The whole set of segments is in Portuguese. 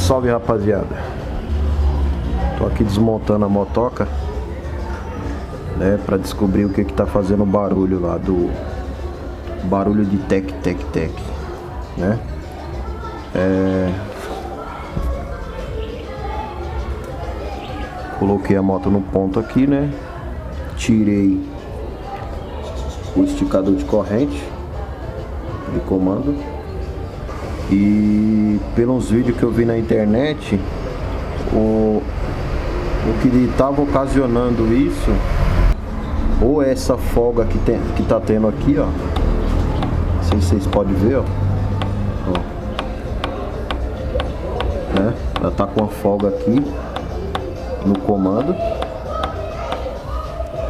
Salve, rapaziada. Tô aqui desmontando a motoca, né, pra descobrir o que que tá fazendo o barulho lá, do barulho de tec, né? Coloquei a moto no ponto aqui, né? Tirei o esticador de corrente de comando. E pelos vídeos que eu vi na internet, o que estava ocasionando isso, ou essa folga que tá tendo aqui, ó. Não sei se vocês podem ver, ó. Né? Ela tá com a folga aqui no comando.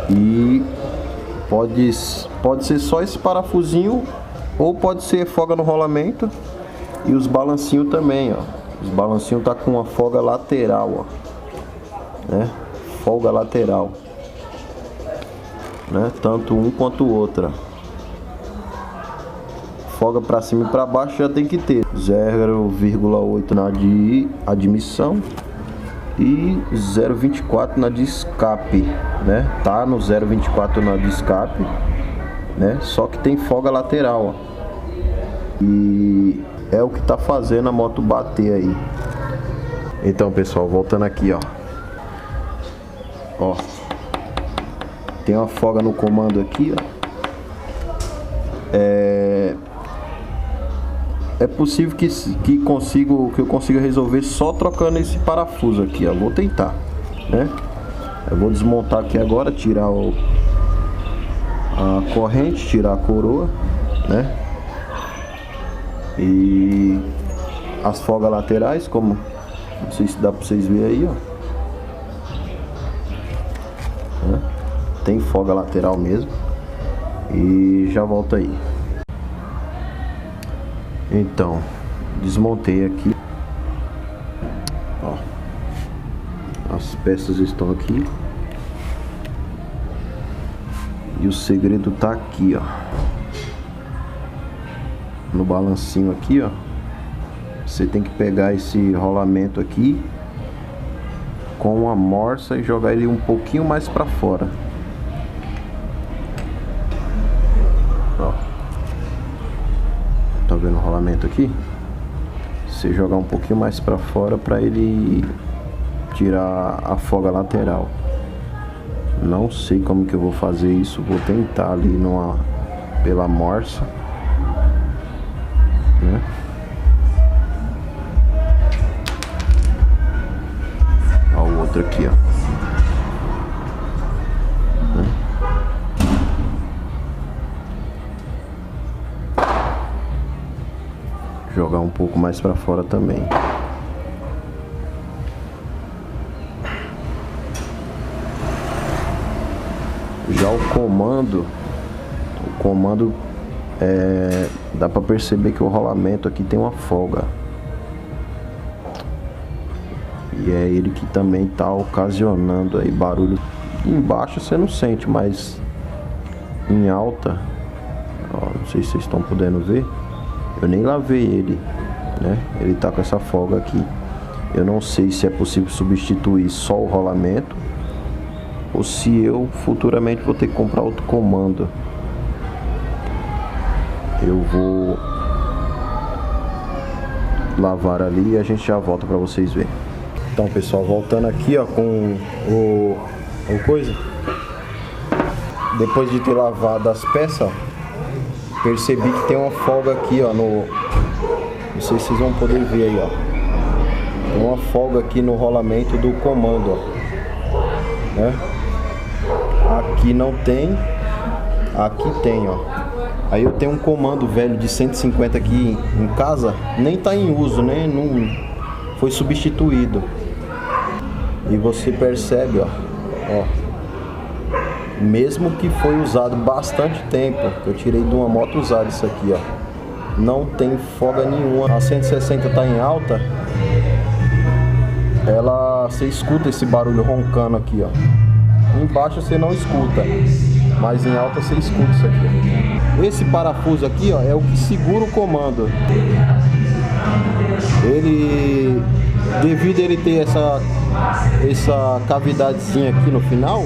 E pode ser só esse parafusinho, ou pode ser folga no rolamento. E os balancinhos também, ó. Os balancinhos tá com uma folga lateral, ó. Né? Folga lateral. Né? Tanto um quanto o outro. Folga para cima e para baixo já tem que ter 0,8 na de admissão e 0,24 na de escape, né? Tá no 0,24 na de escape, né? Só que tem folga lateral, ó. E é o que tá fazendo a moto bater aí. Então, pessoal, voltando aqui, ó. Ó. Tem uma folga no comando aqui, ó. É possível que eu consiga resolver só trocando esse parafuso aqui, ó. Vou tentar, né? Eu vou desmontar aqui agora, tirar a corrente, tirar a coroa, né? E as folgas laterais, como não sei se dá pra vocês verem aí, ó. Né? Tem folga lateral mesmo. E já volto aí. Então, desmontei aqui, ó. As peças estão aqui. E o segredo tá aqui, ó. No balancinho aqui, ó. Você tem que pegar esse rolamento aqui com a morsa e jogar ele um pouquinho mais pra fora. Tá vendo o rolamento aqui? Você jogar um pouquinho mais pra fora pra ele tirar a folga lateral. Não sei como que eu vou fazer isso. Vou tentar ali pela morsa, né? Ó, o outro aqui, ó. Jogar um pouco mais para fora também. Já o comando dá para perceber que o rolamento aqui tem uma folga. E é ele que também tá ocasionando aí barulho. Embaixo você não sente, mas em alta, ó, não sei se vocês estão podendo ver. Eu nem lavei ele, né? Ele tá com essa folga aqui. Eu não sei se é possível substituir só o rolamento ou se eu futuramente vou ter que comprar outro comando. Eu vou lavar ali e a gente já volta pra vocês verem. Então, pessoal, voltando aqui, ó, com o coisa. Depois de ter lavado as peças, ó, percebi que tem uma folga aqui, ó, não sei se vocês vão poder ver aí, ó. Tem uma folga aqui no rolamento do comando, ó. Né? Aqui não tem, aqui tem, ó. Aí eu tenho um comando velho de 150 aqui em casa, nem tá em uso, né? Não foi substituído. E você percebe, ó. Mesmo que foi usado bastante tempo, eu tirei de uma moto usada isso aqui, ó. Não tem folga nenhuma. A 160 tá em alta. Você escuta esse barulho roncando aqui, ó. Embaixo você não escuta, mas em alta você escuta isso aqui, ó. Esse parafuso aqui, ó, é o que segura o comando. Ele devido a ele ter essa cavidadezinha aqui no final,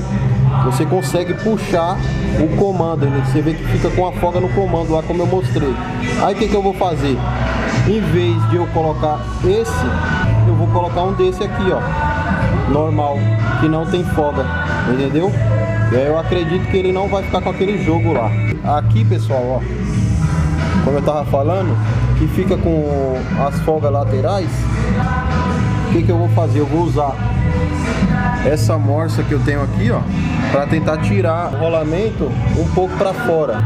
você consegue puxar o comando, né? Você vê que fica com a folga no comando lá, como eu mostrei. Aí o que eu vou fazer? Em vez de eu colocar esse, eu vou colocar um desse aqui, ó, normal, que não tem folga, entendeu? E aí eu acredito que ele não vai ficar com aquele jogo lá. Aqui, pessoal, ó, como eu tava falando, que fica com as folgas laterais. O que eu vou fazer? Eu vou usar essa morsa que eu tenho aqui, ó, para tentar tirar o rolamento um pouco para fora,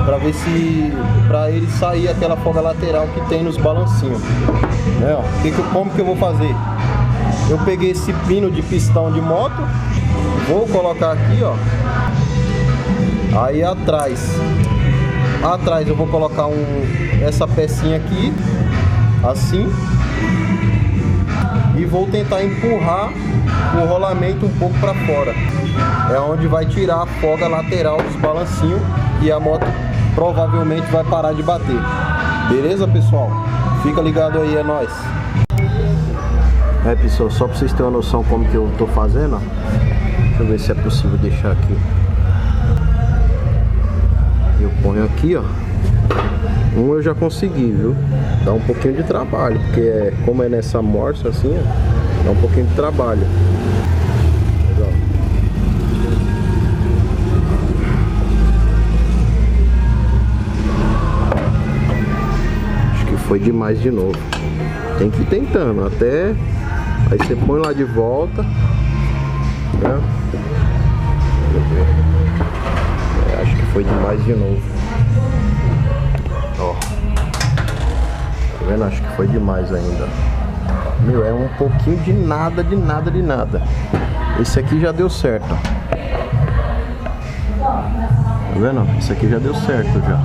para ver se, para ele sair aquela folga lateral que tem nos balancinhos, né? Ó, como que eu vou fazer? Eu peguei esse pino de pistão de moto, vou colocar aqui, ó, aí atrás eu vou colocar essa pecinha aqui, assim, e vou tentar empurrar o rolamento um pouco para fora. É onde vai tirar a folga lateral dos balancinhos e a moto provavelmente vai parar de bater. Beleza, pessoal? Fica ligado aí, é nóis. Pessoal, só para vocês terem uma noção como que eu tô fazendo, ó. Deixa eu ver se é possível deixar aqui. Eu ponho aqui, ó. Eu já consegui, viu? Dá um pouquinho de trabalho, porque como é nessa morsa assim, ó, dá um pouquinho de trabalho. Legal. Acho que foi demais de novo. Tem que ir tentando até. Aí você põe lá de volta, né? Acho que foi demais de novo. Ó, tá vendo? Acho que foi demais ainda. Meu, é um pouquinho de nada, de nada, de nada. Esse aqui já deu certo. Tá vendo? Esse aqui já deu certo já.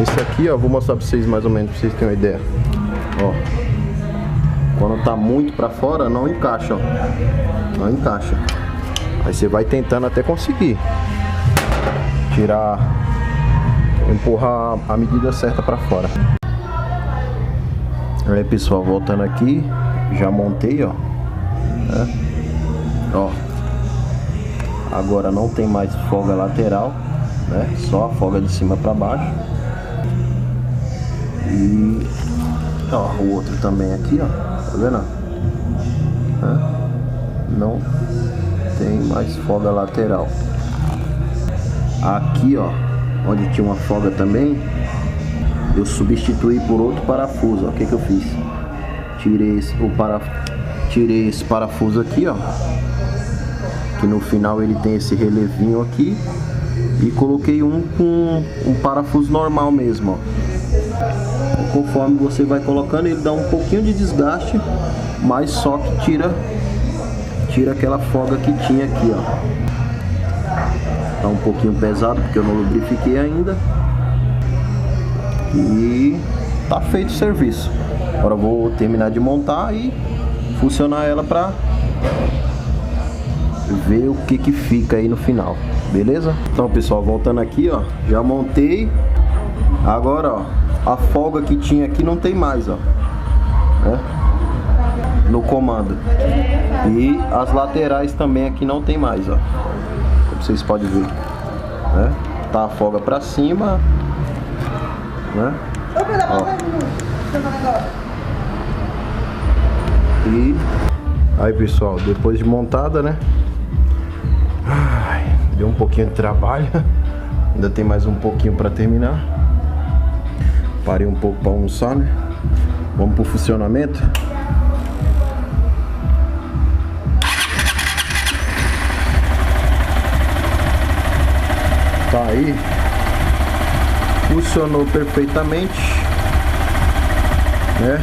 Esse aqui, ó, vou mostrar pra vocês mais ou menos, pra vocês terem uma ideia. Ó, quando tá muito pra fora, não encaixa, ó. Não encaixa. Aí você vai tentando até conseguir tirar, empurrar a medida certa pra fora. Aí, pessoal, voltando aqui, já montei, ó, né? Ó, agora não tem mais folga lateral, né? Só a folga de cima pra baixo. E ó, o outro também aqui, ó, tá vendo? Não tem mais folga lateral. Aqui, ó, onde tinha uma folga também, eu substituí por outro parafuso. Ó, o que eu fiz? Tirei esse parafuso aqui, ó, que no final ele tem esse relevinho aqui, e coloquei um com um parafuso normal mesmo, ó. Conforme você vai colocando, ele dá um pouquinho de desgaste, mas só que tira aquela folga que tinha aqui, ó. Tá um pouquinho pesado porque eu não lubrifiquei ainda. E tá feito o serviço. Agora eu vou terminar de montar e funcionar ela pra ver o que fica aí no final, beleza? Então, pessoal, voltando aqui, ó, já montei. Agora, ó, a folga que tinha aqui não tem mais, ó, né? No comando. E as laterais também aqui não tem mais, ó. Como vocês podem ver, né? Tá a folga pra cima, né? Ó. E aí, pessoal, depois de montada, né? Deu um pouquinho de trabalho. Ainda tem mais um pouquinho pra terminar. Parei um pouco para almoçar, né? Vamos pro funcionamento. Tá aí. Funcionou perfeitamente, né?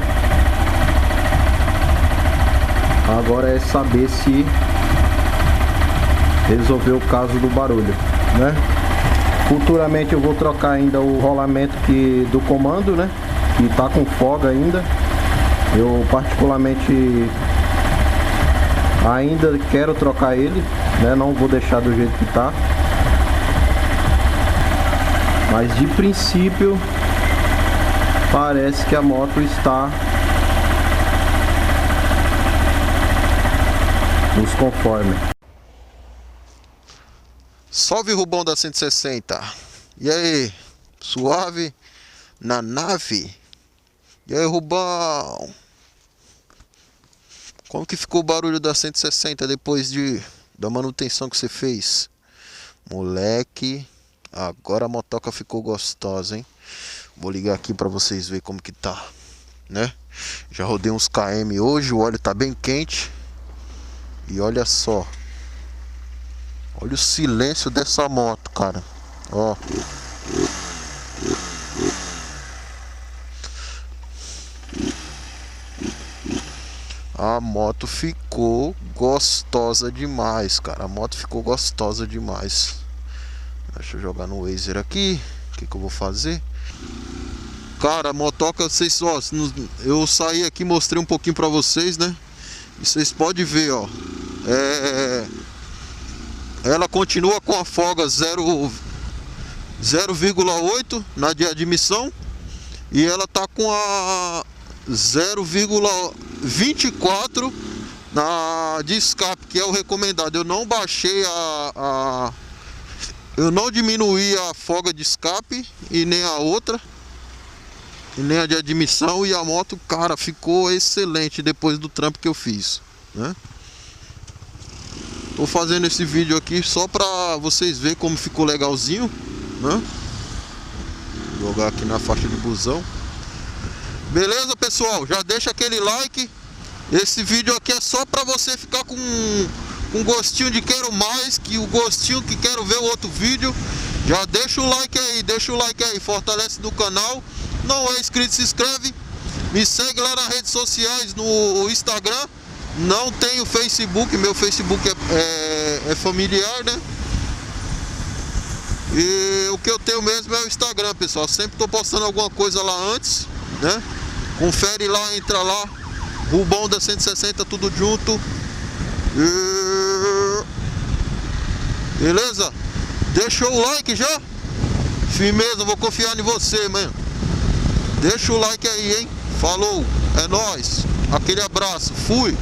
Agora é saber se resolveu o caso do barulho, né? Futuramente eu vou trocar ainda o rolamento do comando, né? Que tá com folga ainda. Eu particularmente ainda quero trocar ele, né? Não vou deixar do jeito que tá. Mas de princípio parece que a moto está os conformes. Salve, Rubão da 160. E aí, suave na nave? E aí, Rubão? Como que ficou o barulho da 160 depois da manutenção que você fez? Moleque, agora a motoca ficou gostosa, hein? Vou ligar aqui pra vocês verem como que tá, né? Já rodei uns km hoje, o óleo tá bem quente. E olha só. Olha o silêncio dessa moto, cara. Ó. A moto ficou gostosa demais, cara. A moto ficou gostosa demais. Deixa eu jogar no Wazer aqui. O que eu vou fazer? Cara, a motoca, vocês, ó, eu saí aqui, mostrei um pouquinho pra vocês, né? E vocês podem ver, ó. Ela continua com a folga 0,8 na de admissão. E ela tá com a 0,24 na de escape, que é o recomendado. Eu não baixei eu não diminuí a folga de escape e nem a outra, e nem a de admissão. E a moto, cara, ficou excelente depois do trampo que eu fiz, né? Tô fazendo esse vídeo aqui só pra vocês verem como ficou legalzinho, né? Vou jogar aqui na faixa de busão. Beleza, pessoal? Já deixa aquele like. Esse vídeo aqui é só pra você ficar com gostinho de quero mais, que o gostinho que quero ver o outro vídeo. Já deixa o like aí, fortalece no canal. Não é inscrito, se inscreve. Me segue lá nas redes sociais, no Instagram. Não tenho Facebook, meu Facebook é familiar, né? E o que eu tenho mesmo é o Instagram, pessoal. Sempre tô postando alguma coisa lá antes, né? Confere lá, entra lá, Rubão da 160, tudo junto. Beleza? Deixou o like já? Firmeza, vou confiar em você, mano. Deixa o like aí, hein? Falou, é nóis. Aquele abraço, fui.